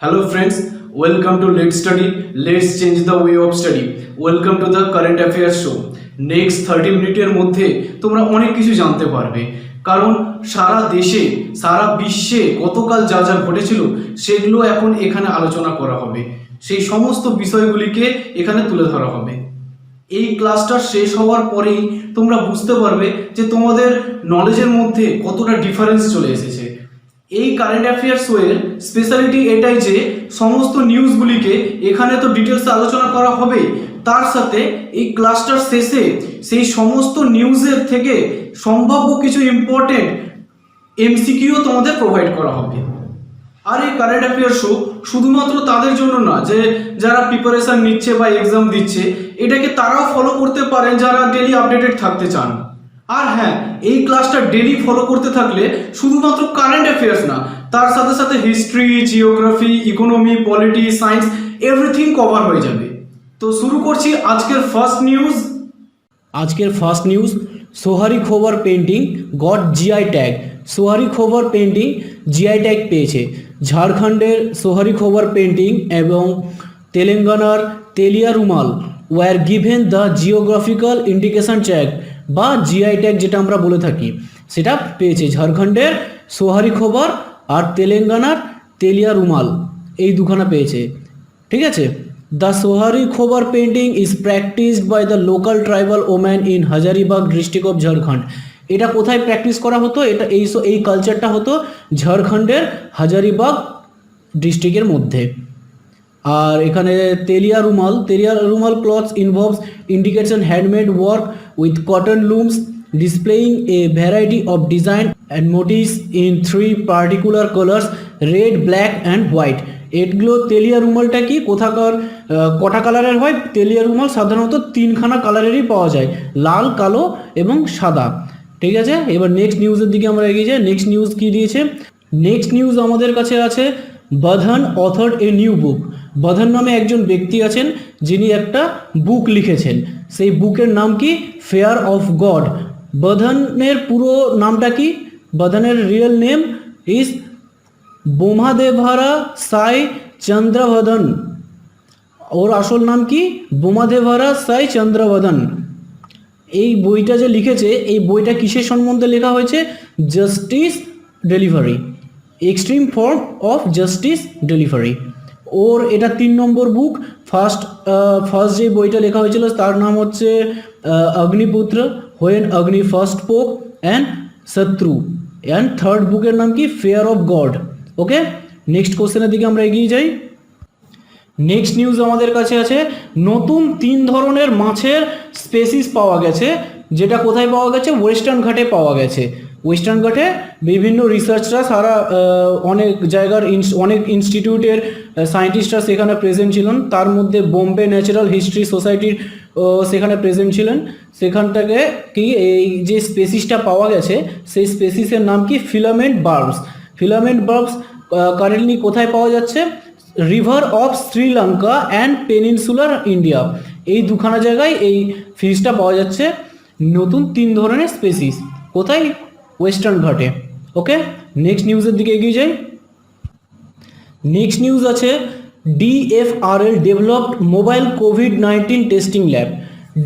Hello friends, welcome to Let's Study. Let's change the way of study. Welcome to the current affairs show. Next 30 মিনিটের মধ্যে তোমরা অনেক কিছু জানতে পারবে, কারণ সারা দেশে সারা বিশ্বে গতকাল যা যা ঘটেছিল সেগুলো এখন এখানে আলোচনা করা হবে। সেই সমস্ত বিষয়গুলিকে এখানে তুলে ধরা হবে। এই ক্লাসটা শেষ হওয়ার পরেই তোমরা বুঝতে পারবে যে তোমাদের নলেজের মধ্যে কতটা ডিফারেন্স চলে এসেছে। এই কারেন্ট অ্যাফেয়ার্স এর স্পেশালিটি এটাই যে সমস্ত নিউজগুলিকে এখানে তো ডিটেলসে আলোচনা করা হবে, তার সাথে এই ক্লাসটার শেষে সেই সমস্ত নিউজের থেকে সম্ভাব্য কিছু ইম্পর্টেন্ট এমসিকিউ তোমাদের প্রোভাইড করা হবে। আর এই কারেন্ট অ্যাফেয়ার্স শো শুধুমাত্র তাদের জন্য না যে যারা প্রিপারেশন নিচ্ছে বা এক্সাম দিচ্ছে, এটাকে তারাও ফলো করতে পারেন যারা ডেলি আপডেটেড থাকতে চান। আর হ্যাঁ, এই ক্লাসটা ডেলি ফলো করতে থাকলে শুধুমাত্র কারেন্ট অ্যাফেয়ার্স না, তার সাথে সাথে history, geography, economy, polity, science everything cover হয়ে যাবে। তো শুরু করছি আজকের first news. Sohrai Khovar painting got GI tag. Sohrai Khovar painting GI tag পেয়েছে। ঝাড়খণ্ডের সোহারি খোবর পেন্টিং এবং তেলেঙ্গানার Telia Rumal were given the geographical indication tag বা জিআই ট্যাগ যেটা আমরা বলে থাকি, সেটা পেয়েছে ঝাড়খণ্ডের সোহারি খোবর আর তেলেঙ্গানার তেলিয়া রুমাল, এই দুখানা পেয়েছে। ঠিক আছে। The Sohrai Khovar painting is practised by the local tribal woman in Hazaribagh district of Jharkhand. এটা কোথায় প্র্যাকটিস করা হতো? এটা এই কালচারটা হতো ঝাড়খণ্ডের হাজারিবাগ ডিস্ট্রিক্টের মধ্যে। আর এখানে তেলিয়া রুমাল clothes involves indication handmade work with cotton looms displaying a variety of design and motives in 3 particular colours, red, black and white. এগুলো তেলিয়া রুমালটা কি কটা কালারের হয়? তেলিয়া রুমাল সাধারণত 3খানা কালারেরই পাওয়া যায়, লাল, কালো এবং সাদা। ঠিক আছে, এবার নেক্সট নিউজের দিকে আমরা এগিয়ে যাই। নেক্সট নিউজ কি দিয়েছে? নেক্সট নিউজ আমাদের কাছে আছে বধন অথর্ড এ নিউ বুক। বধন নামে একজন ব্যক্তি আছেন যিনি একটা বুক লিখেছেন। সেই বুকের নাম কি? Fair of god. বধনের পুরো নামটা কি? বধনের রিয়েল নেম ইজ বোমাদেভারা সাই চন্দ্রবদন। ওর আসল নাম কি? বোমাদেভারা সাই চন্দ্রবদন। এই বইটা যে লিখেছে, এই বইটা কিসের সম্বন্ধে লেখা হয়েছে? Justice delivery, extreme form of justice delivery. ওর এটা 3 নম্বর বুক। ফার্স্ট যে বইটা লেখা হয়েছিল তার নাম হচ্ছে অগ্নিপুত্র, হোয়েন অগ্নি ফার্স্ট পোক অ্যান্ড শত্রু। অ্যান্ড থার্ড বুকের নাম কি? Fair of god. Okay, next কোশ্চেনের দিকে আমরা এগিয়ে যাই। নেক্সট নিউজ আমাদের কাছে আছে নতুন 3 ধরনের মাছের স্পেসিস পাওয়া গেছে। যেটা কোথায় পাওয়া গেছে? ওয়েস্টার্ন ঘাটে পাওয়া গেছে। ওয়েস্টার্ন ঘাটে বিভিন্ন রিসার্চরা অনেক জায়গার অনেক ইনস্টিটিউটের সায়েন্টিস্টরা সেখানে প্রেজেন্ট ছিলেন। তার মধ্যে বোম্বে ন্যাচারাল হিস্ট্রি সোসাইটির সেখানে প্রেজেন্ট ছিলেন। সেখানটাকে কি এই যে স্পেসিসটা পাওয়া গেছে, সেই স্পেসিসের নাম কি? Filament verbs. Filament verbs currently কোথায় পাওয়া যাচ্ছে? River of Sri Lanka and peninsular India, এই দুখানা জায়গায় এই ফিশটা পাওয়া যাচ্ছে। নতুন 3 ধরনের স্পেসিস কোথায়? ওয়েস্টার্ন ঘাটে। ওকে, নেক্সট নিউজের দিকে এগিয়ে যাই। নেক্সট নিউজ আছে DFRL developed mobile COVID-19 testing lab.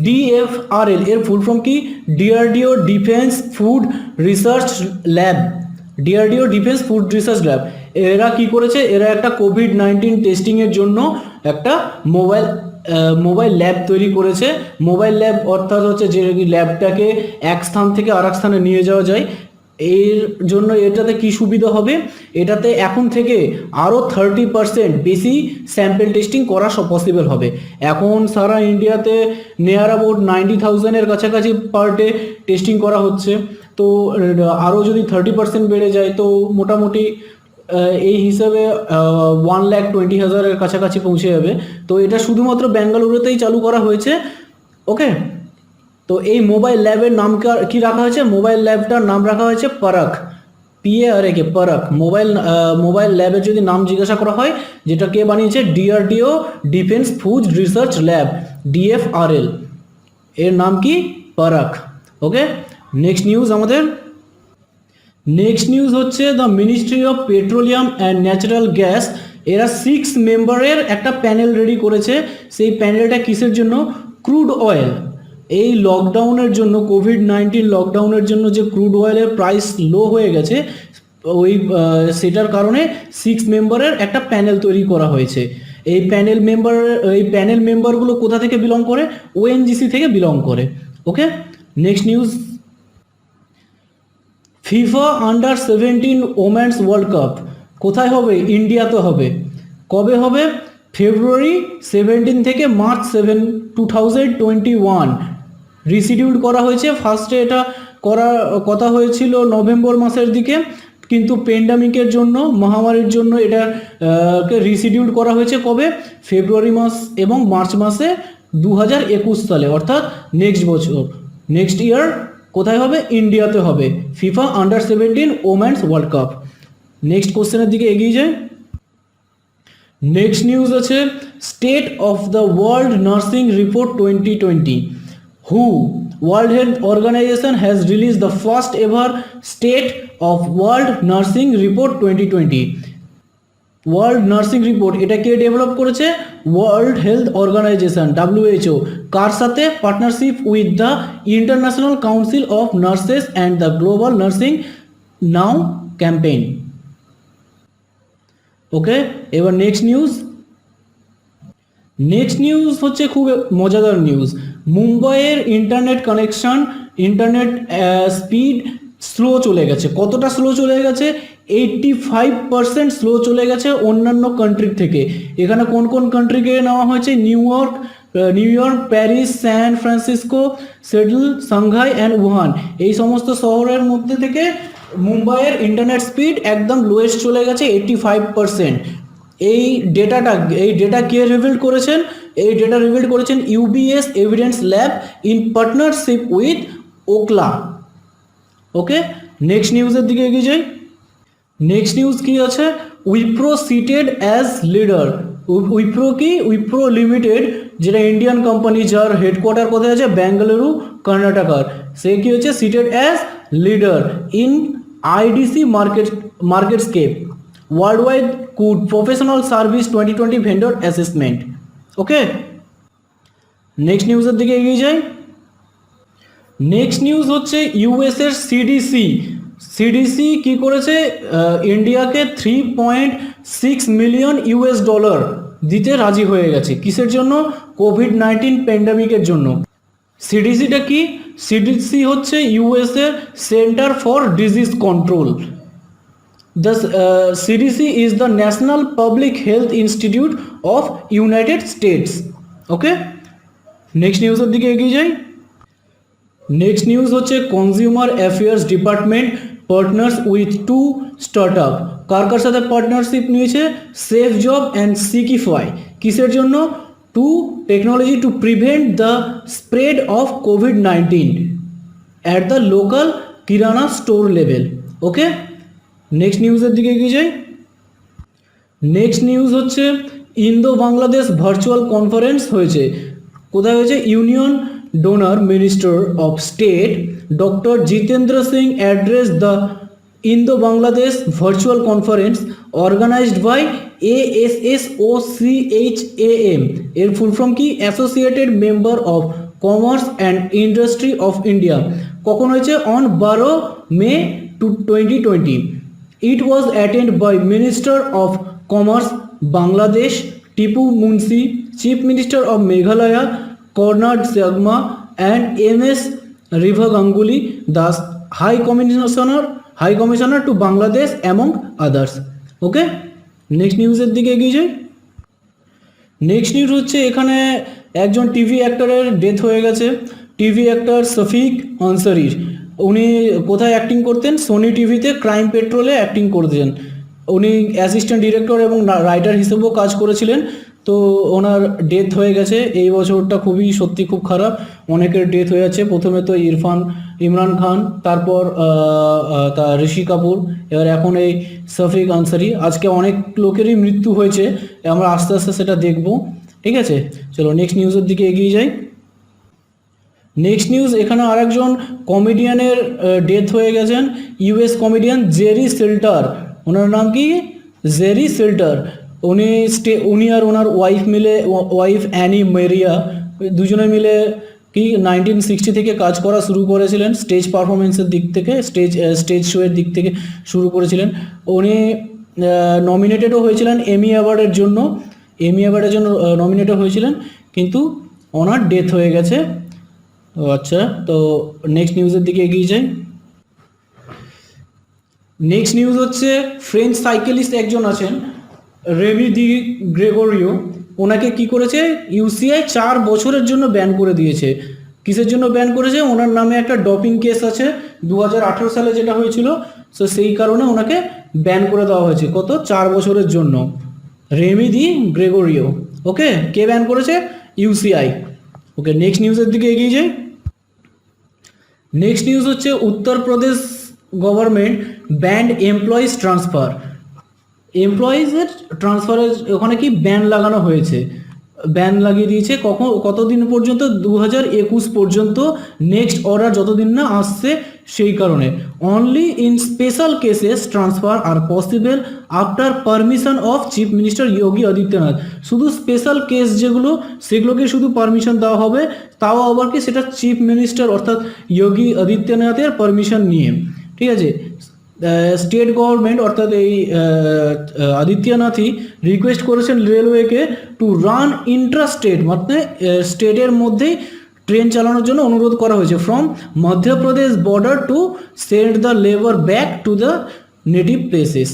DFRL এর ফুল ফর্ম কি? DRDO defence food research lab. DRDO defence food research lab এরা কি করেছে? এরা একটা কোভিড-19 টেস্টিংয়ের জন্য একটা মোবাইল ল্যাব তৈরি করেছে। মোবাইল ল্যাব অর্থাৎ হচ্ছে যে ল্যাবটাকে এক স্থান থেকে আরেক স্থানে নিয়ে যাওয়া যায়। এর জন্য এটাতে কি সুবিধা হবে? এটাতে এখন থেকে আরও 30% বেশি স্যাম্পল টেস্টিং করা পসিবল হবে। এখন সারা ইন্ডিয়াতে নিয়ার অ্যাবাউট 90,000-এর কাছাকাছি পার ডে টেস্টিং করা হচ্ছে। তো আরও যদি 30% বেড়ে যায় তো মোটামুটি এই হিসাবে 1,20,000-এর কাছাকাছি পৌঁছে যাবে। তো এটা শুধুমাত্র বেঙ্গালুরুতেই চালু করা হয়েছে। ওকে, তো এই মোবাইল ল্যাবের নাম কি রাখা হয়েছে? মোবাইল ল্যাবটার নাম রাখা হয়েছে পারাক, PARAK, পারাক। মোবাইল ল্যাবের যদি নাম জিজ্ঞাসা করা হয়, যেটা কে বানিয়েছে? DRDO defence food research lab, DFRL, এর নাম কি? পারাক। ওকে, নেক্সট নিউজ হচ্ছে the ministry of petroleum and natural gas এরা 6 মেম্বারের একটা প্যানেল রেডি করেছে। সেই প্যানেলটা কিসের জন্য? Crude oil. এই লকডাউনের জন্য, কোভিড-19 লকডাউনের জন্য যে ক্রুড অয়েলের প্রাইস লো হয়ে গেছে, ওই সেটার কারণে 6 মেম্বারের একটা প্যানেল তৈরি করা হয়েছে। এই প্যানেল মেম্বারগুলো কোথা থেকে বিলং করে? ওএনজিসি থেকে বিলং করে। Okay, next news. ফিফা আন্ডার-17 ওমেন্স ওয়ার্ল্ড কাপ কোথায় হবে? ইন্ডিয়াতে হবে। কবে হবে? ফেব্রুয়ারি 17 থেকে মার্চ 7, 2021 রিশিডিউল করা হয়েছে। ফার্স্টে এটা করার কথা হয়েছিল নভেম্বর মাসের দিকে, কিন্তু প্যান্ডামিকের জন্য, মহামারীর জন্য এটা কে রিশিডিউল করা হয়েছে কবে? ফেব্রুয়ারি মাস এবং মার্চ মাসে 2021 সালে, অর্থাৎ নেক্সট বছর, নেক্সট ইয়ার। কোথায় হবে? ইন্ডিয়াতে হবে ফিফা আন্ডার-17 ওমেন্স ওয়ার্ল্ড কাপ। নেক্সট কোশ্চেনের দিকে এগিয়ে যায়। নেক্সট নিউজ আছে state of the world nursing report 2020। হু World health Organization has release the first ever state of world nursing report 2020। World nursing report এটা কে ডেভেলপ করেছে? World health Organization, WHO। কার সাথে? Partnership with the International Council of Nurses and the Global Nursing Now campaign. Okay, এবার next news হচ্ছে খুব মজাদার news. মুম্বাইয়ের internet connection, internet speed slow চলে গেছে। কতটা স্লো চলে গেছে? 85% স্লো চলে গেছে অন্যান্য কান্ট্রির থেকে। এখানে কোন কোন কান্ট্রিকে নেওয়া হয়েছে? New York, Paris, San Francisco, Siddle, Shanghai and Wuhan. এই সমস্ত শহরের মধ্যে থেকে মুম্বাইয়ের ইন্টারনেট স্পিড একদম লোয়েস্ট চলে গেছে 85%। এই ডেটা কে রিভিল করেছেন? এই ডেটা রিভিল করেছেন UBS evidence lab in partnership with Ookla. Okay, next নিউজের দিকে এগিয়ে যাই। নেক্সট নিউজ কি আছে? Wipro cited as leader. Wipro কি? উইপ্রো লিমিটেড, যেটা ইন্ডিয়ান কোম্পানি, যার হেডকোয়ার্টার কোথায় আছে? বেঙ্গালুরু, কর্ণাটকার। সে কি হচ্ছে? Cited as leader in IDC MarketScape worldwide cloud professional service 2020 vendor assessment. Okay, next নিউজের দিকে এগিয়ে যাই। নেক্সট নিউজ হচ্ছে ইউএসের সিডিসি কি করেছে? ইন্ডিয়াকে $3.6 মিলিয়ন দিতে রাজি হয়ে গেছে। কিসের জন্য? কোভিড-19 প্যান্ডামিকের জন্য। সিডিসিটা কি? সিডিসি হচ্ছে ইউএসের Centre for Disease Control. The CDC is the National Public Health Institute of United States. Okay, next নিউজের দিকে এগিয়ে যাই। নেক্সট নিউজ হচ্ছে consumer affairs department partners with 2 startup. কার সাথে পার্টনারশিপ নিয়েছে? Safe job and Seqrify. কিসের জন্য? Two technology to prevent the spread of কোভিড-19 at the local kirana store level. Okay, next নিউজের দিকে এগিয়ে যাই। নেক্সট নিউজ হচ্ছে ইন্দো বাংলাদেশ ভার্চুয়াল কনফারেন্স হয়েছে। কোথায় হয়েছে? Union DoNER minister of state doctor Jitendra Singh address the Indo Bangladesh virtual conference organised by ASSOCHAM। এর ফুল ফর্ম কি? Associated member of commerce and industry of India. কখন হয়েছে? On 12 May 2020। It was attended by Minister of Commerce Bangladesh Tipu Munshi, Chief Minister of Meghalaya Konark Sangma, and MS Riva Ganguly, the High Commissioner to Bangladesh, among others. Okay, next news এর দিকে এগিয়ে যাই। Next news হচ্ছে এখানে একজন TV অ্যাক্টরের death হয়ে গেছে। TV actor Shafiq আনসারির। উনি কোথায় অ্যাক্টিং করতেন? সোনি টিভিতে ক্রাইম পেট্রোলে অ্যাক্টিং করতেন। উনি অ্যাসিস্ট্যান্ট ডিরেক্টর এবং রাইটার হিসেবেও কাজ করেছিলেন। তো ওনার ডেথ হয়ে গেছে। এই বছরটা সত্যি খুব খারাপ। অনেকের ডেথ হয়ে যাচ্ছে। প্রথমে তো ইমরান খান, তারপর তার ঋষি কাপুর, এবার এখন এই শফিক আনসারি। আজকে অনেক লোকেরই মৃত্যু হয়েছে, আমরা আস্তে আস্তে সেটা দেখব। ঠিক আছে, চলো নেক্সট নিউজের দিকে এগিয়ে যাই। নেক্সট নিউজ, এখানে আরেকজন কমেডিয়ানের ডেথ হয়ে গেছেন। US comedian Jerry Stiller. ওনার নাম কি? Jerry Stiller. উনি আর ওনার ওয়াইফ অ্যানি মেরিয়া দুজনে মিলে কি 1960 থেকে কাজ করা শুরু করেছিলেন, স্টেজ পারফরমেন্সের দিক থেকে, স্টেজ শোয়ের দিক থেকে শুরু করেছিলেন। উনি নমিনেটেডও হয়েছিলেন এমি অ্যাওয়ার্ডের জন্য, নমিনেটেড হয়েছিলেন, কিন্তু ওনার ডেথ হয়ে গেছে। ও আচ্ছা, তো নেক্সট নিউজের দিকে এগিয়ে যাই। নেক্সট নিউজ হচ্ছে ফ্রেঞ্চ সাইকেলিস্ট একজন আছেন রেমি দি গ্রেগরিও, ওনাকে কি করেছে ইউসিআই 4 বছরের জন্য ব্যান করে দিয়েছে। কিসের জন্য ব্যান করেছে? ওনার নামে একটা ডপিং কেস আছে 2018 সালে যেটা হয়েছিল, সো সেই কারণে ওনাকে ব্যান করে দেওয়া হয়েছে। কত? 4 বছরের জন্য। রেমি দি গ্রেগরিও, ওকে, কে ব্যান করেছে? ইউসিআই। ওকে, নেক্সট নিউজের দিকে এগিয়ে যাই। নেক্সট নিউজ হচ্ছে Uttar Pradesh government banned employees transfer. এমপ্লয়িজের ট্রান্সফারের ওখানে কি ব্যান লাগানো হয়েছে, ব্যান লাগিয়ে দিয়েছে। কতদিন পর্যন্ত? 2021 পর্যন্ত, নেক্সট অর্ডার যতদিন না আসছে সেই কারণে। Only in special cases transfer are possible after permission of chief minister Yogi Adityanath. শুধু স্পেশাল কেস যেগুলো সেগুলোকে শুধু পারমিশন দেওয়া হবে, তাও আবার কি সেটা চিফ মিনিস্টার অর্থাৎ যোগী আদিত্যনাথের পারমিশন নিয়ে, ঠিক আছে। স্টেট গভর্নমেন্ট অর্থাৎ এই আদিত্যনাথই রিকোয়েস্ট করেছেন রেলওয়েকে টু রান ইন্ট্রাস্টেট, মানে স্টেটের মধ্যেই ট্রেন চালানোর জন্য অনুরোধ করা হয়েছে from Madhya Pradesh border to send the labour back to the native places,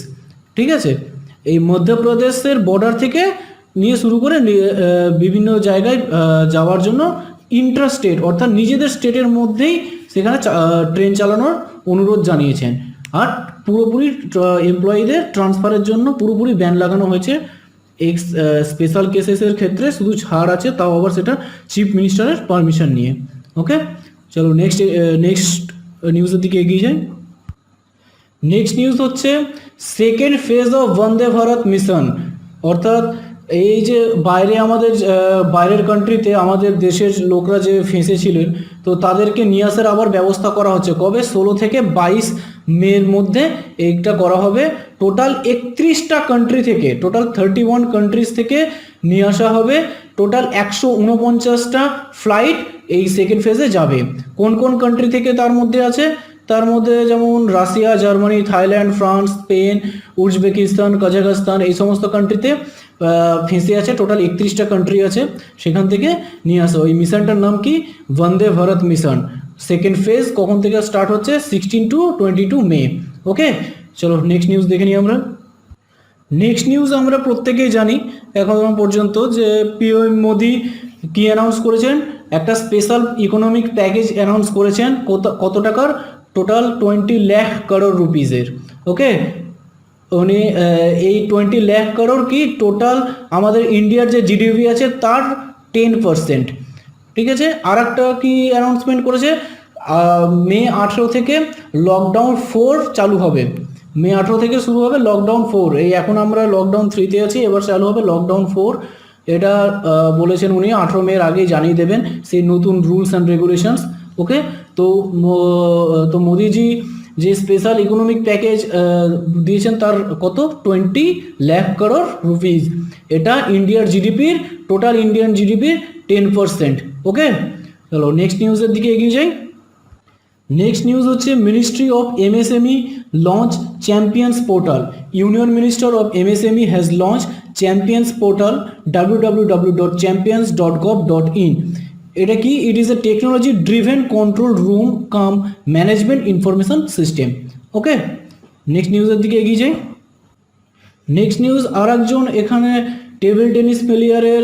ঠিক আছে। এই মধ্যপ্রদেশের বর্ডার থেকে নিয়ে শুরু করে বিভিন্ন জায়গায় যাওয়ার জন্য ইন্ট্রাস্টেট অর্থাৎ নিজেদের স্টেটের মধ্যেই সেখানে ট্রেন চালানোর অনুরোধ জানিয়েছেন। আর পুরোপুরি এমপ্লয়িদের ট্রান্সফারের জন্য পুরোপুরি ব্যান লাগানো হয়েছে। স্পেশাল কেসেসের ক্ষেত্রে শুধু ছাড় আছে, তাও আবার সেটা চিফ মিনিস্টারের পারমিশন নিয়ে। ওকে, চলো নেক্সট নিউজের দিকে এগিয়ে যাই। নেক্সট নিউজ হচ্ছে second phase of Vande Bharat mission, অর্থাৎ এই যে বাইরের কান্ট্রিতে আমাদের দেশের লোকরা যে ফেঁসেছিলেন, তো তাদেরকে নিয়ে আসার আবার ব্যবস্থা করা হচ্ছে। কবে? 16 থেকে 22 মের মধ্যে এইটা করা হবে। টোটাল 31টা কান্ট্রি থেকে, টোটাল 31 কান্ট্রিজ থেকে নিয়ে আসা হবে। টোটাল 149টা ফ্লাইট এই সেকেন্ড ফেজে যাবে। কোন কোন কান্ট্রি থেকে তার মধ্যে আছে? তার মধ্যে যেমন Russia, Germany, Thailand, France, Spain, Uzbekistan, Kazakhstan, এই সমস্ত কান্ট্রিতে ফেঁসে আছে। টোটাল 31টা কান্ট্রি আছে, সেখান থেকে নিয়ে আসা। ওই মিশনটার নাম কি? Vande Bharat mission. Second phase কখন থেকে স্টার্ট হচ্ছে? 16 to 22 মে। ওকে, চলো নেক্সট নিউজ দেখে নিই আমরা। নেক্সট নিউজ আমরা প্রত্যেকেই জানি এখন পর্যন্ত যে পিএম মোদি কি অ্যানাউন্স করেছেন, একটা স্পেশাল ইকোনমিক প্যাকেজ অ্যানাউন্স করেছেন। কত টাকার? টোটাল 20 লাখ করোড় রুপিজের। ওকে, উনি এই 20 লাখ করোড় কি টোটাল আমাদের ইন্ডিয়ার যে জিডিপি আছে তার 10%, ঠিক আছে। আর একটা কি অ্যানাউন্সমেন্ট করেছে? মে 18 থেকে লকডাউন 4 চালু হবে। মে 18 থেকে শুরু হবে লকডাউন 4। এই এখন আমরা লকডাউন 3-তে আছি, এবার চালু হবে লকডাউন 4। এটা বলেছেন উনি 18 মের আগেই জানিয়ে দেবেন সেই নতুন রুলস অ্যান্ড রেগুলেশনস। ওকে, তো মোদিজি যে স্পেশাল ইকোনমিক প্যাকেজ দিয়েছেন তার কত? 20 লাখ করোড় রুপিজ। এটা ইন্ডিয়ার জিডিপির, টোটাল ইন্ডিয়ান জিডিপির 10%। ওকে, চলো নেক্সট নিউজের দিকে এগিয়ে যাই। নেক্সট নিউজ হচ্ছে ministry of MSME launch champions portal. Union minister of MSME has launch champions portal www.champions.gov.in। এটা কি? It is a technology driven control room come management information system. Okay, next নিউজের দিকে এগিয়ে যাই। নেক্সট নিউজ, আর একজন এখানে table tennis প্লেয়ারের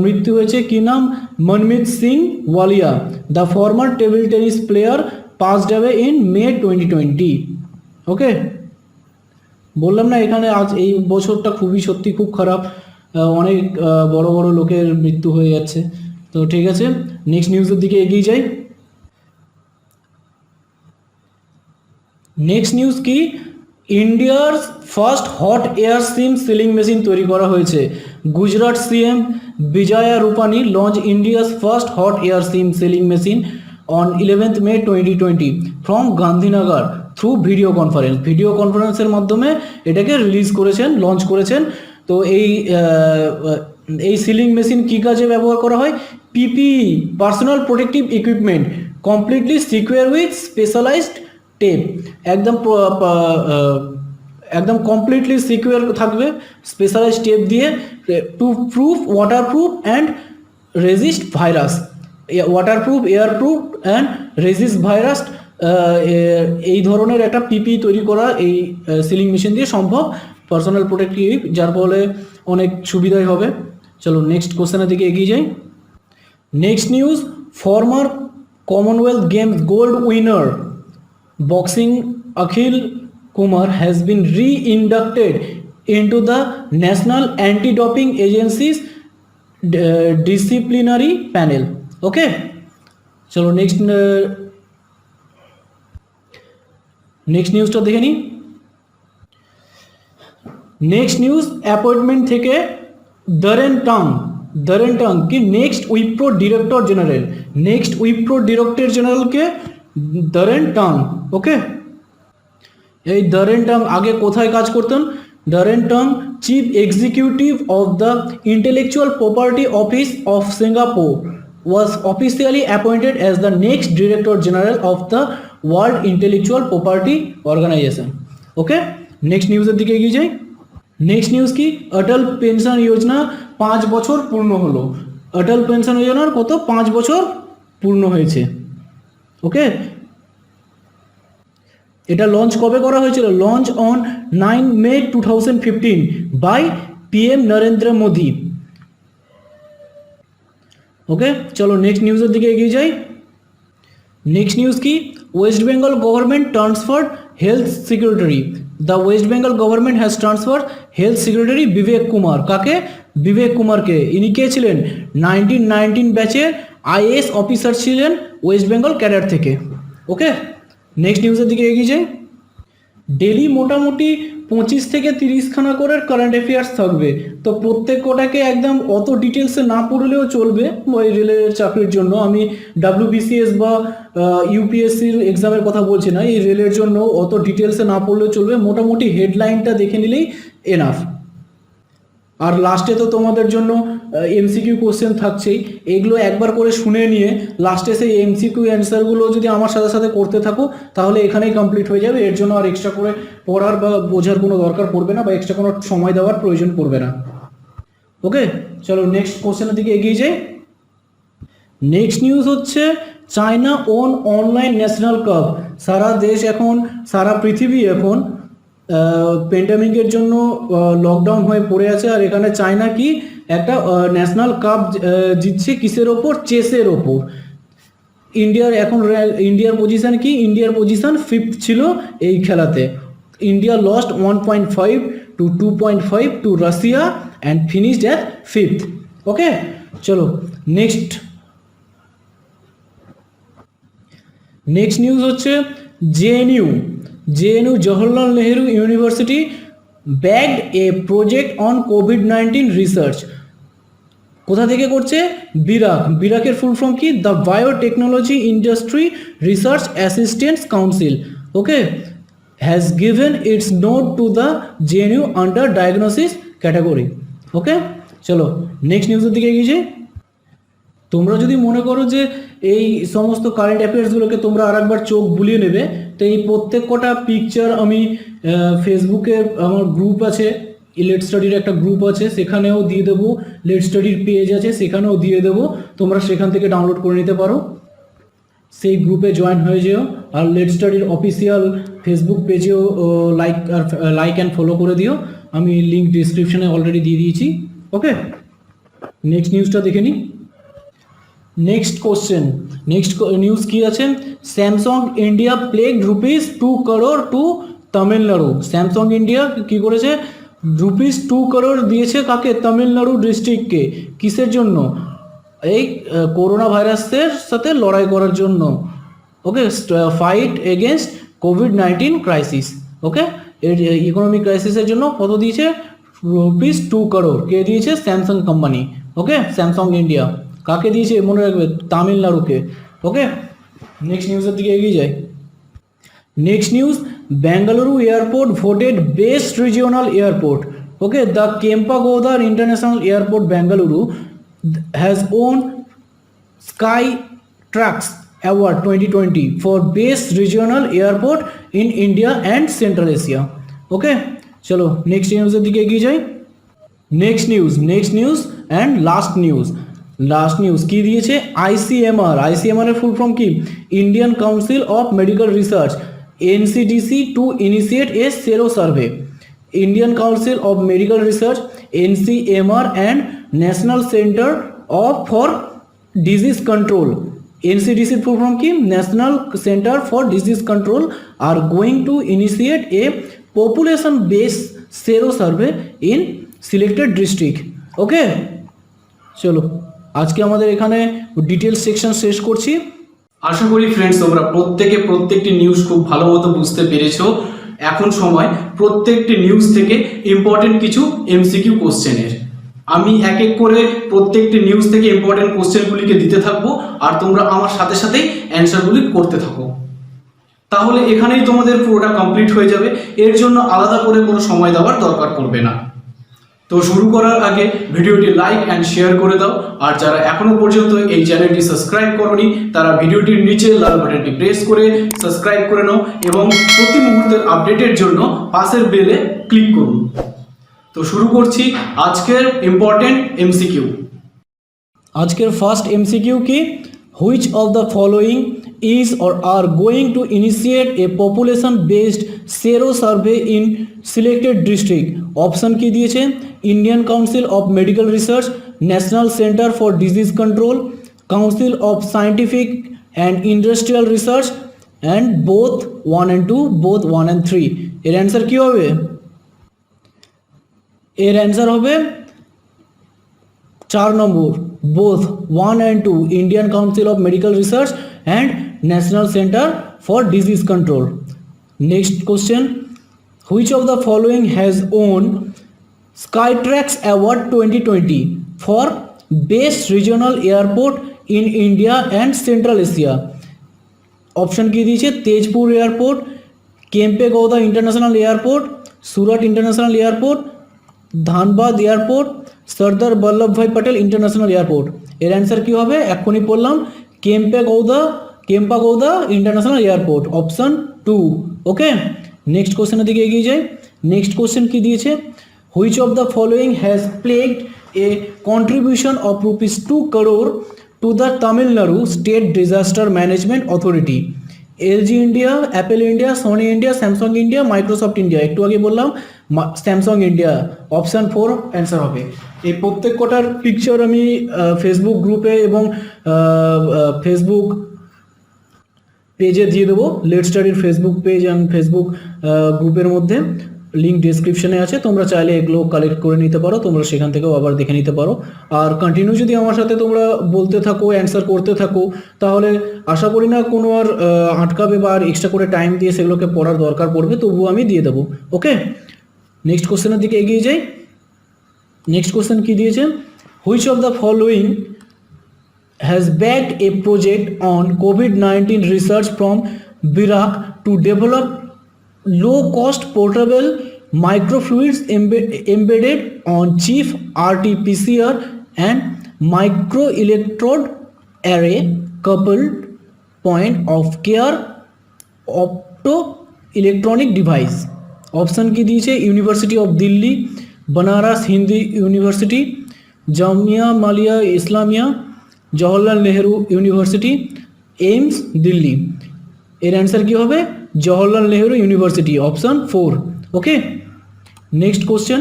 মৃত্যু হয়েছে। কি নাম? Manmeet Singh Walia, the former table tennis player passed away in May 2020। Okay, বললাম না এখানে আজ এই বছরটা খুবই সত্যি খুব খারাপ, অনেক বড় বড় লোকের মৃত্যু হয়ে যাচ্ছে। তো ঠিক আছে, নেক্সট নিউজের দিকে এগিয়ে যাই। নেক্সট নিউজ কি? ইন্ডিয়ার first hot air steam sealing machine তৈরি করা হয়েছে। Gujarat CM Vijaya Rupani launch India's first hot air steam sealing machine on 11th May 2020 from Gandhinagar through video কনফারেন্সের মাধ্যমে এটাকে রিলিজ করেছেন, লঞ্চ করেছেন। তো এই সিলিং মেশিন কী কাজে ব্যবহার করা হয়? PPE, personal protective equipment, completely secure with specialised tape. একদম কমপ্লিটলি সিকিউর থাকবে স্পেশালাইজড টেপ দিয়ে, two proof waterproof and resist virus, waterproof, airproof and resist virus. এই ধরনের একটা পিপি তৈরি করা এই সিলিং মেশিন দিয়ে সম্ভব, পার্সোনাল প্রোটেক্টিভ, যার ফলে অনেক সুবিধাই হবে। চলো নেক্সট কোশ্চেনের দিকে এগিয়ে যাই। Next news, former Commonwealth games gold winner boxing Akhil Kumar has been re-inducted into the National Anti-Doping Agency's disciplinary panel. Okay, চলো নেক্সট নিউজটা দেখে নিই। নেক্সট নিউজ, অ্যাপয়েন্টমেন্ট থেকে দারেন টাং কি next Wipro director general. Next Wipro director জেনারেলকে Daren Tang. Okay, এই Daren Tang আগে কোথায় কাজ করতেন? Daren Tang chief executive of the Intellectual Property Office of Singapore was officially appointed as the next Director General of the World Intellectual Property Organization. Okay, next নিউজের দিকে এগিয়ে যাই। Next news কি, অটল pension যোজনা 5 বছর পূর্ণ হলো। অটল পেনশন যোজনার কত 5 বছর পূর্ণ হয়েছে। ওকে, এটা লঞ্চ কবে করা হয়েছিল? Launch on 9 May 2015 by PM Narendra Modi. ওকে, চলো নেক্সট নিউজের দিকে এগিয়ে যাই। নেক্সট নিউজ কি, West Bengal government transferred health secretary. The West Bengal government has transferred health secretary Vivek Kumar. কাকে? বিবেক কুমারকে। ইনি কে ছিলেন? 1919 ব্যাচের IAS অফিসার ছিলেন ওয়েস্ট বেঙ্গল ক্যাডার থেকে। ওকে, নেক্সট নিউজের দিকে এগিয়ে যাই। ডেলি মোটামুটি 25 থেকে 30 খানা করে কারেন্ট অ্যাফেয়ার্স থাকবে। তো প্রত্যেক কটাকে একদম অত ডিটেলসে না পড়লেও চলবে ওই রেলের চাকরির জন্য। আমি WBCS বা UPSCর এক্সামের কথা বলছি না, এই রেলের জন্য অত ডিটেলসে না পড়লেও চলবে, মোটামুটি হেডলাইনটা দেখে নিলেই এনাফ। আর লাস্টে তো তোমাদের জন্য MCQ কোশ্চেন থাকছেই, এগুলো একবার করে শুনে নিয়ে লাস্টে সেই MCQ অ্যান্সারগুলো যদি আমার সাথে সাথে করতে থাকো তাহলে এখানেই কমপ্লিট হয়ে যাবে। এর জন্য আর এক্সট্রা করে পড়ার বা বোঝার কোনো দরকার পড়বে না, বা এক্সট্রা কোনো সময় দেওয়ার প্রয়োজন পড়বে না। ওকে, চলো নেক্সট কোশ্চেনের দিকে এগিয়ে যাই। নেক্সট নিউজ হচ্ছে, China won online national cup. সারা দেশ এখন, সারা পৃথিবী এখন প্যান্ডেমিকের জন্য লকডাউন হয়ে পড়ে আছে, আর এখানে চায়না কি একটা ন্যাশনাল কাপ জিতছে। কিসের ওপর? চেসের ওপর। ইন্ডিয়ার পজিশন কি? ইন্ডিয়ার পজিশন 5th ছিল এই খেলাতে। India lost 1.5 to 2.5 to Russia and finished at 5th। Okay, চলো নেক্সট নিউজ হচ্ছে, JNU Jawaharlal Nehru University bagged a project on কোভিড-19 রিসার্চ। কোথা থেকে করছে? বিরাকের ফুল ফর্ম কি? The Biotechnology Industry Research Assistance Council. Okay, has given its nod to the JNU under diagnosis category. Okay, চলো next নিউজের দিকে এগিয়ে যাই। তোমরা যদি মনে করো যে এই সমস্ত কারেন্ট অ্যাফেয়ার্সগুলোকে তোমরা আরেকবার চোখ বুলিয়ে নেবে, তো এই প্রত্যেক কটা পিকচার আমি ফেসবুকে আমার গ্রুপ আছে, লেট স্টাডির একটা গ্রুপ আছে, সেখানেও দিয়ে দেবো। লেট স্টাডির পেজ আছে, সেখানেও দিয়ে দেবো, তোমরা সেখান থেকে ডাউনলোড করে নিতে পারো। সেই গ্রুপে জয়েন হয়ে যেও। আর লেট স্টাডির অফিসিয়াল ফেসবুক পেজেও লাইক অ্যান্ড ফলো করে দিও। আমি লিঙ্ক ডিসক্রিপশনে অলরেডি দিয়ে দিয়েছি। ওকে, নেক্সট নিউজটা দেখে নিই। নেক্সট কোশ্চেন, নেক্সট নিউজ কি আছে? Samsung India pledge ₹2 crore to Tamil Nadu. Samsung India কি করেছে? ₹2 crore দিয়েছে কাকে? তামিলনাড়ু ডিস্ট্রিক্টকে। কিসের জন্য? এই করোনা ভাইরাসের সাথে লড়াই করার জন্য। ওকে, ফাইট এগেনস্ট কোভিড-19 ক্রাইসিস। ওকে, ইকোনমিক ক্রাইসিসের জন্য কত দিয়েছে? ₹2 crore। কে দিয়েছে? Samsung company. Okay, Samsung India কাকে দিয়েছে মনে রাখবে? তামিলনাড়ুকে। ওকে, নেক্সট নিউজের দিকে এগিয়ে যায়। Next news, Bengaluru airport voted best regional airport Okay, the Kempegowda International Airport, Bengaluru, has won Skytrax Award 2020 for Best Regional Airport in India and Central Asia. Okay, चलो next न्यूज़ের দিকে এগিয়ে যাই। Next news and last news কি দিয়েছে? ICMR এর full form কি? Indian council of medical research, NCDC to initiate A সেরো survey. Indian Council of Medical Research, NCMR, and National Center for Disease Control, NCDC full form ki National Center for Disease Control, are going to initiate a population based sero survey in selected district. Okay, চলো আজকে আমাদের এখানে details section শেষ করছি। আশা করি friends তোমরা প্রত্যেকটি news খুব ভালো মতো বুঝতে পেরেছো। এখন সময় প্রত্যেকটি নিউজ থেকে ইম্পর্টেন্ট কিছু এমসিকিউ কোশ্চেনের। আমি এক এক করে প্রত্যেকটি নিউজ থেকে ইম্পর্টেন্ট কোশ্চেনগুলিকে দিতে থাকবো, আর তোমরা আমার সাথে সাথেই অ্যান্সারগুলি করতে থাকো। তাহলে এখানেই তোমাদের পুরোটা কমপ্লিট হয়ে যাবে, এর জন্য আলাদা করে কোনো সময় দেওয়ার দরকার পড়বে না। তো শুরু করার আগে ভিডিওটি লাইক অ্যান্ড শেয়ার করে দাও, আর যারা এখনো পর্যন্ত এই চ্যানেলটি সাবস্ক্রাইব করোনি তারা ভিডিওটির নিচে লাল বাটনটি প্রেস করে সাবস্ক্রাইব করে নাও এবং প্রতি মুহূর্তের আপডেটের জন্য পাশের বেলে ক্লিক করুন। তো শুরু করছি আজকের ইম্পর্টেন্ট এমসিকিউ। আজকের ফার্স্ট এমসিকিউ কি? Which of the following is or are going to initiate a population based sero survey in selected district? Option কি দিয়েছে? Indian council of medical research, national centre for Disease control, council of scientific and industrial research, and both 1 and 2, both 1 and 3। এর answer কি হবে? এর answer হবে 4 নম্বর, both 1 and 2, Indian Council of Medical Research and National Center for Disease Control. Next question, which of the following has won Skytrax Award 2020 for Best Regional Airport in India and Central Asia? Option কি দিয়েছে? Tezpur airport, Kempegowda international airport, Surat international airport, Dhanbad airport, Sardar Vallabhbhai Patel international airport. এর answer কী হবে? এক্ষুনি বললাম, Kempegowda international airport, option 2। Okay, next কোশ্চেনের দিকে এগিয়ে যাই। নেক্সট কোশ্চেন কি দিয়েছে? Which of the following has pledged a contribution of ₹2 crore to the Tamil Nadu state disaster management authority? LG India, Apple India, Sony India, Samsung India, Microsoft India. একটু আগে বললাম Samsung India, option 4 answer হবে। এই প্রত্যেক কটার picture আমি Facebook গ্রুপে এবং ফেসবুক পেজে দিয়ে দেবো। লেট স্টাডির ফেসবুক পেজ অ্যান্ড ফেসবুক গ্রুপের মধ্যে লিঙ্ক ডিসক্রিপশনে আছে, তোমরা চাইলে এগুলো কালেক্ট করে নিতে পারো, তোমরা সেখান থেকেও আবার দেখে নিতে পারো। আর কন্টিনিউ যদি আমার সাথে তোমরা বলতে থাকো, অ্যান্সার করতে থাকো, তাহলে আশা করি না কোনো আর আটকাবে বা আর এক্সট্রা করে টাইম দিয়ে সেগুলোকে পড়ার দরকার পড়বে, তবুও আমি দিয়ে দেবো। ওকে, নেক্সট কোশ্চেনের দিকে এগিয়ে যাই। নেক্সট কোশ্চেন কি দিয়েছে? Which of the following has backed a project on COVID-19 research from BIRAC to develop low-cost portable microfluids embedded on cheap RT-PCR and microelectrode array coupled point of care optoelectronic device? Option কি দিয়েছে? University of Delhi, Banaras Hindu university, Jamia Millia Islamia, Jawaharlal Nehru university, AIIMS Delhi. एर answer की होबे? Jawaharlal Nehru university, option 4। Okay, next question,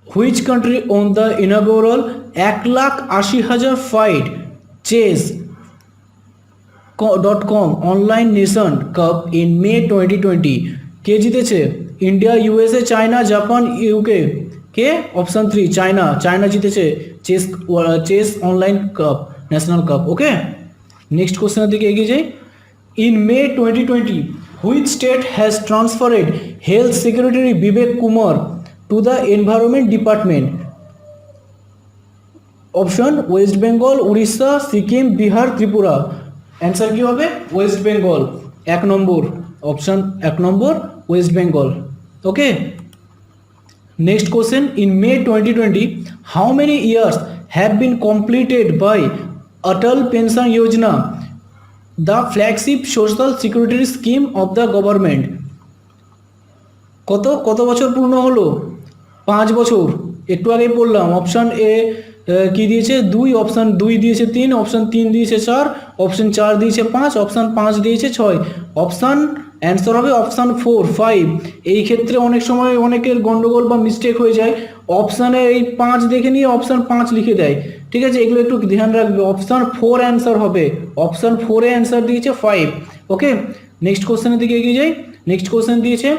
which country won the inaugural 1,80,000 fight chess.com online nation cup in May 2020? के जीतेছে? India, USA, China, Japan, UK. के? Option 3 China जीतेছে chess online cup, national cup. Okay, next কোশ্চেনের দিকে এগিয়ে যাই। In May 2020 which state has transferred health secretary Vivek Kumar to the environment department? Option West Bengal, Orissa, Sikkim, Bihar, Tripura. Answer কি হবে? West Bengal, 1 number, option 1 number West Bengal. Okay, Next question, in May 2020, how many years have been completed by Atal Pension Yojana, the flagship social security scheme of the government? কত বছর পূর্ণ হলো? 5 বছর। একটু আগেই বললাম অপশান এ কি দিয়েছে 2, অপশান 2 দিয়েছে 3, অপশান 3 দিয়েছে 4, অপশান 4 দিয়েছে 5, অপশান 5 দিয়েছে 6। অপশান অ্যান্সার হবে অপশান 4, 5। এই ক্ষেত্রে অনেক সময় অনেকের গন্ডগোল বা মিস্টেক হয়ে যায়, অপশানে এই 5 দেখে নিয়ে অপশান 5 লিখে দেয়, ঠিক আছে, এগুলো একটু ধ্যান রাখবে। অপশান 4 অ্যান্সার হবে, অপশান 4 এ অ্যান্সার দিয়েছে 5। ওকে, নেক্সট কোশ্চেনের দিকে এগিয়ে যাই। নেক্সট কোশ্চেন দিয়েছে,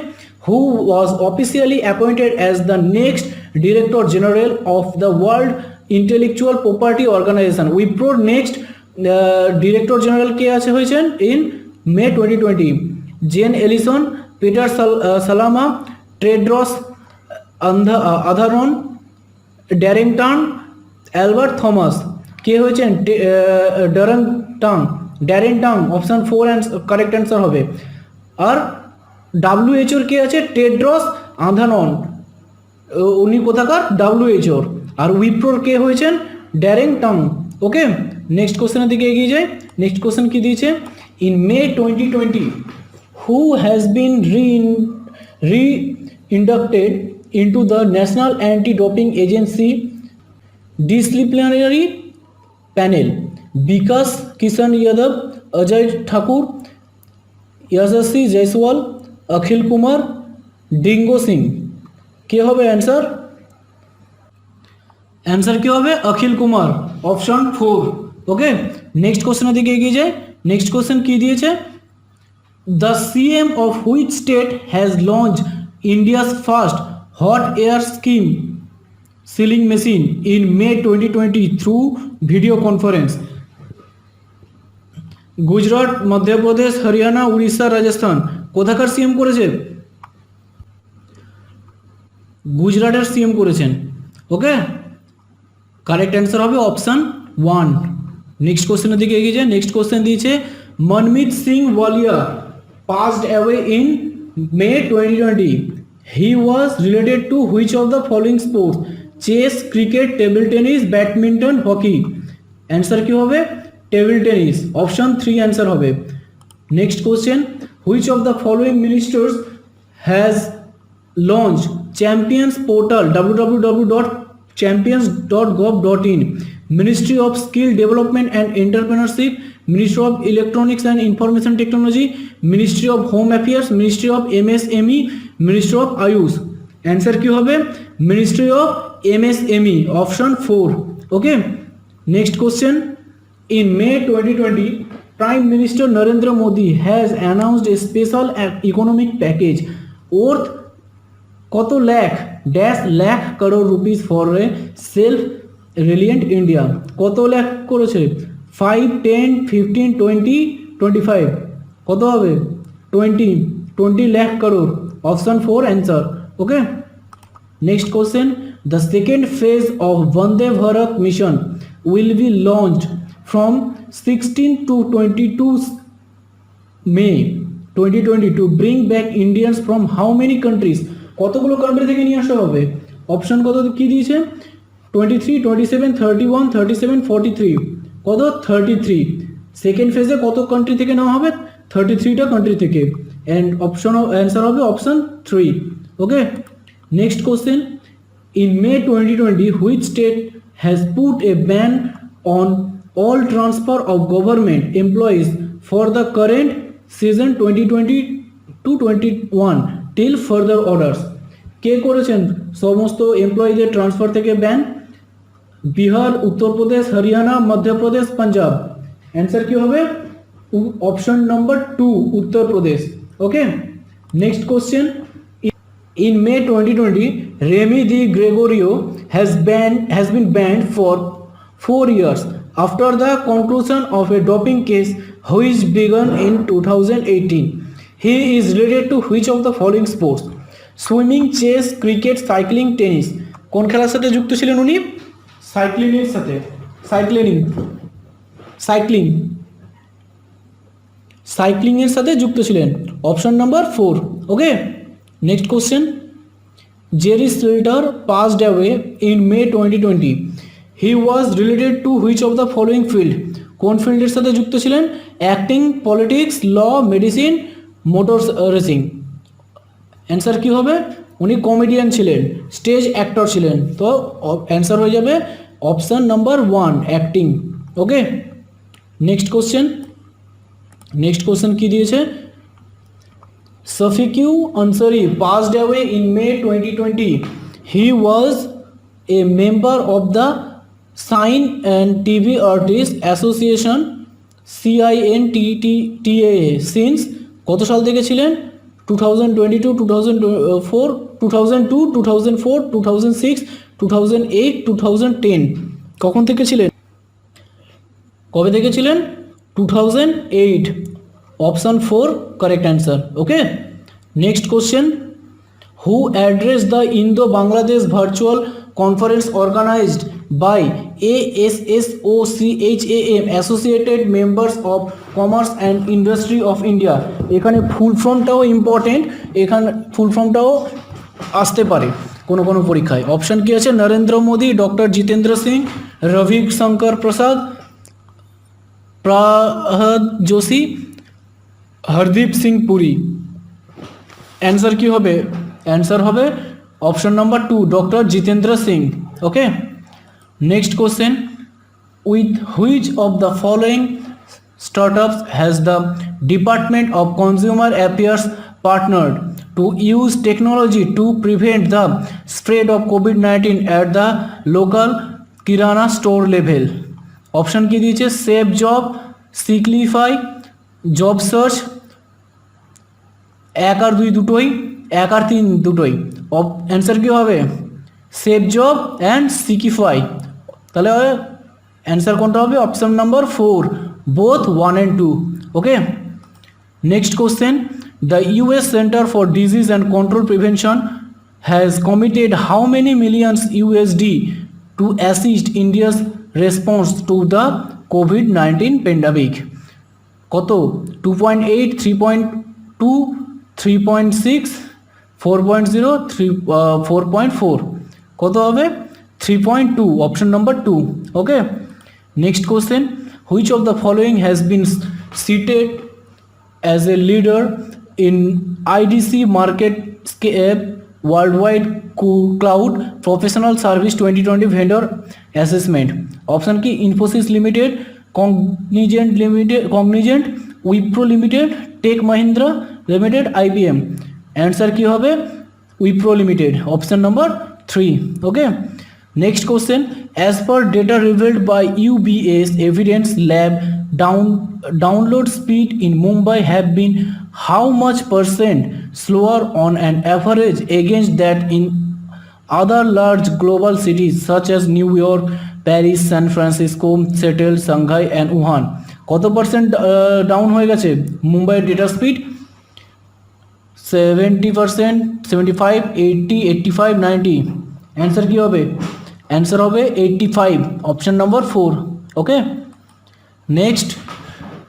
who was officially appointed as the next Director General of the World Intellectual Property Organization? উইপ্রোর নেক্সট ডিরেক্টর জেনারেল কে আছে হয়েছেন in May 2020? Jen Ellison, Peter Salama, Tedros Adhanom, Darrington, Albert Thomas. কে হয়েছেন? Daren Tang. Option 4 correct answer হবে। আর ডাব্লিউএইচওর কে আছে? Tedros আধানন, উনি কোথাকার? ডাব্লিউএইচওর। আর উইপ্রোর কে হয়েছেন? ড্যারেংটন। ওকে, নেক্সট কোশ্চেনের দিকে এগিয়ে যায়। নেক্সট কোশ্চেন কি দিয়েছে, in May 2020 who has been re-inducted into the national anti doping agency disciplinary panel? Vikas Kishan Yadav, Ajay Thakur, Yashasvi Jaiswal, Akhil Kumar, Dingko Singh. কে হবে অ্যান্সার? অ্যান্সার কি হবে? Akhil Kumar, option 4। Okay, next কোশ্চেনের দিকে এগিয়ে যায়। নেক্সট কোশ্চেন কি দিয়েছে, the CM of which state has launch India's first hot air scheme sealing machine in May 2020 through video conference? Gujarat, Madhya Pradesh, Haryana, Orissa, Rajasthan. কোথাকার সিএম করেছে? গুজরাটের সিএম করেছেন। ওকে, কারেক্ট অ্যান্সার হবে অপশান 1। নেক্সট কোশ্চেনের দিকে এগিয়ে যায়। নেক্সট কোশ্চেন দিয়েছে, Manmeet Singh Walia passed away in May 2020, he was related to which of the following sports? Chess, cricket, table tennis, badminton, hockey. Answer কি হবে? টেবিল টেনিস, অপশন 3 অ্যান্সার হবে। Next question, which of the following ministers has launch champions portal www.champions.gov.in? Ministry of skill development and entrepreneurship, ministry of electronics and information technology, ministry of home affairs, ministry of MSME, ministry of Ayush. Answer কি হবে? Ministry of MSME, option 4। Okay, next question, in May 2020, Prime Minister Narendra Modi has announced a special economic package worth কত lakh crore rupees for a self-reliant India? কত লাখ করেছে? 5, 10, 15, 20, 25? কত হবে? 20 lakh crore, option 4 answer. Okay, next question, the second phase of Vande Bharat mission will be launched from 16 to 22 May 2020 to bring back Indians from how many countries? কতগুলো country থেকে নিয়ে আসা হবে? Option কত কি দিয়েছে? 23, 27, 31, 37, 43? কত? 33। সেকেন্ড ফেজে কত কান্ট্রি থেকে নেওয়া হবে? 33টা কান্ট্রি থেকে। অ্যান্ড অপশন অ্যান্সার হবে option 3। Okay, next question, in May 2020 which state has put a ban on all transfer of government employees for the current season 2020 to 21 till further orders? কে করেছেন সমস্ত এমপ্লয়ীদের transfer থেকে ban? Bihar, Uttar Pradesh, Haryana, Madhya Pradesh, Punjab. Answer কি হবে? Option number 2, Uttar Pradesh. Okay, next question, in May 2020 Remy Di Gregorio has been banned for 4 years after the conclusion of a doping case which began in 2018. He is related to which of the following sports? Swimming, chess, cricket, cycling, tennis. কোন খেলার সাথে যুক্ত ছিলেন উনি? সাইক্লিংয়ের সাথে। সাইক্লিংয়ের সাথে যুক্ত ছিলেন, option number 4। Okay, next question, Jerry Slater passed away in May 2020. He was related to which of the following field? কোন ফিল্ডের সাথে যুক্ত ছিলেন? অ্যাক্টিং, পলিটিক্স, ল, মেডিসিন, মোটর রেসিং। অ্যান্সার কি হবে? উনি কমেডিয়ান ছিলেন, স্টেজ অ্যাক্টর ছিলেন। তো অ্যান্সার হয়ে যাবে অপশান নাম্বার 1, অ্যাক্টিং। ওকে, নেক্সট কোশ্চেন কি দিয়েছে? Shafiqu Ansari passed away in May 2020. He was a member of the Sign and TV Artists Association CINTTA since কত সাল থেকে ছিলেন? 2022, 2004, 2002, 2004, 2006, 2008, 2010। কখন থেকে ছিলেন? কবে থেকে ছিলেন? 2008। Option 4 correct answer. Okay, next question. Who address the Indo Bangladesh virtual conference organised by ASSOCHAM associated members of commerce and industry of India. এখানে ফুল ফর্মটাও ইম্পর্টেন্ট, এখানে ফুল ফর্মটাও আসতে পারে কোনো কোনো পরীক্ষায়। অপশান কি আছে? নরেন্দ্র মোদী, ডক্টর জিতেন্দ্র সিং, রবি শঙ্কর প্রসাদ, প্রহ্লাদ যোশী, হরদীপ সিং পুরী। অ্যান্সার কি হবে? অ্যান্সার হবে option number 2, doctor Jitendra Singh. Okay, next question. With which of the following startups has the Department of Consumer Affairs partnered to use technology to prevent the spread of COVID-19 at the local kirana store level? Option কি দিয়েছে? Save job, সিকলিফাই, job search, 1 আর 2 দুটোই, 1 আর 3 দুটোই। Answer কি হবে? Save job and সিকিফাই। তাহলে অ্যান্সার কোনটা হবে? Option number 4, both 1 and 2. Okay, next question. The US Center for Disease and Control Prevention has committed how many millions USD to assist India's response to the COVID-19 pandemic? কত? 2.8, 3.2, 3.6, 4.0, 4.4। কত হবে? 3.2, option number 2। Okay, next question. Which of the following has been cited as a leader in IDC MarketScape Worldwide Cloud Professional Service 2020 Vendor Assessment? Option কি? Infosys Limited, Cognizant, Wipro Limited, Tech Mahindra Limited, IBM. Answer কি হবে? Wipro Limited, option number 3. Okay, next question. As per data revealed by UBS Evidence Lab, download speed in Mumbai have been how much % slower on an average against that in other large global cities such as New York, Paris, San Francisco, Seattle, Shanghai and Wuhan? কত percent down হয়ে গেছে মুম্বাইয়ের data speed? 70%, 75, 80, 85, 90। Answer কি হবে? Answer হবে 85, option number 4। Okay, next.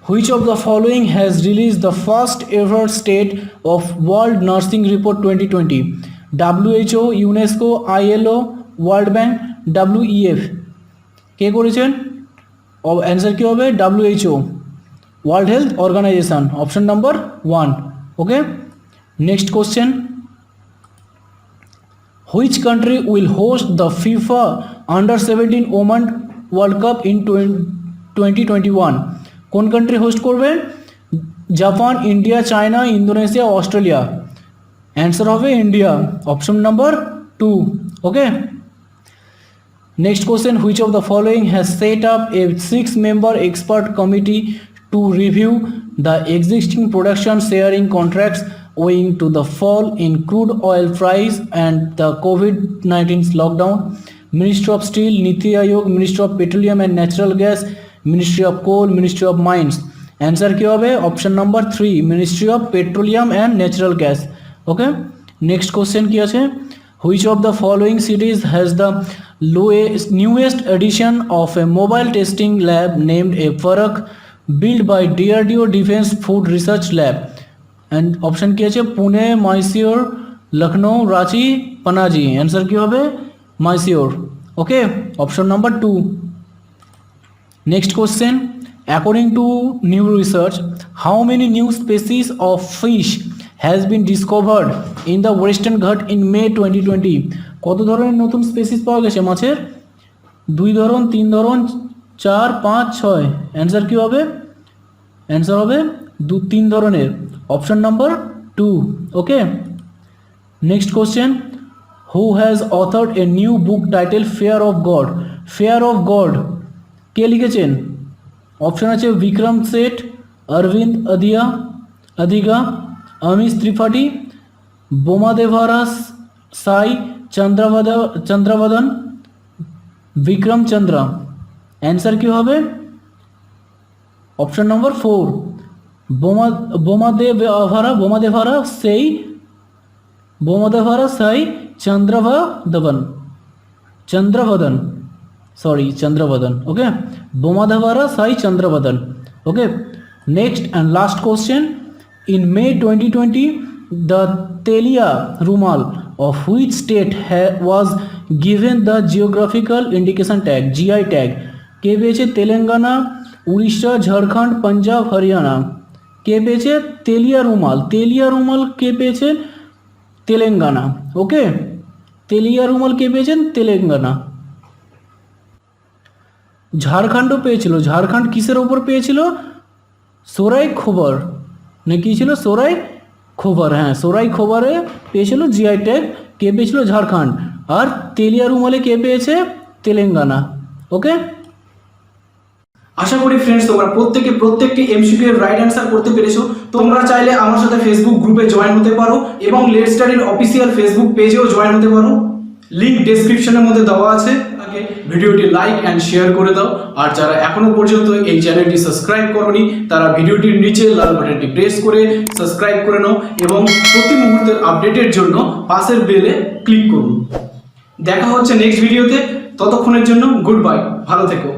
Which of the following has release the first ever state of world nursing report 2020? WHO, UNESCO, ILO, world bank, WEF। কে করেছেন? Answer কি হবে? WHO, world health organisation, option number 1। Okay, next question. Which country will host the FIFA Under-17 Women World Cup in 2021? কোন country host করবে? Japan, India, China, Indonesia, Australia. Answer হবে India, option number 2। Okay, next question. Which of the following has set up a 6-member expert committee to review the existing production sharing contracts owing to the fall in crude oil price and the COVID-19 lockdown? Ministry of Steel, Niti Aayog, Ministry of Petroleum and Natural Gas, Ministry of Coal, Ministry of Mines. Answer কি হবে? Option number 3, Ministry of Petroleum and Natural Gas. Okay, next question কি আছে? Which of the following cities has the newest addition of a mobile testing lab named a Farak, built by DRDO Defense Food Research Lab? And option কি আছে? Pune, Mysore, Lucknow, Ranchi, Panaji. Answer কী হবে? মাইসিওর। ওকে, option number 2। Next question. According to new research, how many new species of fish has been discovered in the Western Ghat in May 2020? কত ধরনের নতুন species পাওয়া গেছে মাছের? 2 ধরন, 3 ধরন, 4, 5, 6। অ্যান্সার কী হবে? অ্যান্সার হবে 2-3 ধরনের। Option number 2। Okay, next question. Who has authored a new book titled fair of God? Fair of God কে লিখেছেন? অপশন আছে বিক্রম সেঠ, অরবিন্দ অধিগা, অমিশ ত্রিপাঠী, বোমাদেভারা সাই, চন্দ্রবদন, বিক্রম চন্দ্র। অ্যান্সার কী হবে? Option number 4, বোমাদেভারা Sai চন্দ্রবদন। Okay, Bomadhavara Sai Chandravadan. Okay, next and last question. In May 2020, the Telia Rumal of which state was given the geographical indication tag, GI tag? কে পেয়েছে? তেলেঙ্গানা, উড়িষ্যা, ঝাড়খণ্ড, পাঞ্জাব, হরিয়ানা। কে পেয়েছে? তেলিয়া রুমাল কে পেয়েছে? তেলেঙ্গানা। ওকে, তেলিয়া রুমাল কে পেয়েছেন? তেলেঙ্গানা। ঝাড়খণ্ডও পেয়েছিল। ঝাড়খণ্ড কিসের ওপর পেয়েছিল? সোরাই খবর না কি ছিল? সোরাই খবর, হ্যাঁ, সোরাই খবরে পেয়েছিল জিআই ট্যাগ। কে পেয়েছিল? ঝাড়খণ্ড। আর তেলিয়া রুমালে কে পেয়েছে? তেলেঙ্গানা। ওকে, আশা করি ফ্রেন্ডস তোমরা প্রত্যেকটি এমসিকিউ এর রাইট অ্যান্সার করতে পেরেছো। তোমরা চাইলে আমার সাথে ফেসবুক গ্রুপে জয়েন হতে পারো এবং লেট স্টাডির অফিসিয়াল ফেসবুক পেজেও জয়েন হতে পারো। লিংক ডেসক্রিপশনের মধ্যে দেওয়া আছে। আগে ভিডিওটি লাইক অ্যান্ড শেয়ার করে দাও। আর যারা এখনো পর্যন্ত এই চ্যানেলটি সাবস্ক্রাইব করোনি তারা ভিডিওটির নিচে লাল বাটনটি প্রেস করে সাবস্ক্রাইব করে নাও এবং প্রতি মুহূর্তের আপডেটের জন্য পাশের বেলে ক্লিক করুন। দেখা হচ্ছে নেক্সট ভিডিওতে। ততক্ষণের জন্য গুড বাই, ভালো থেকো।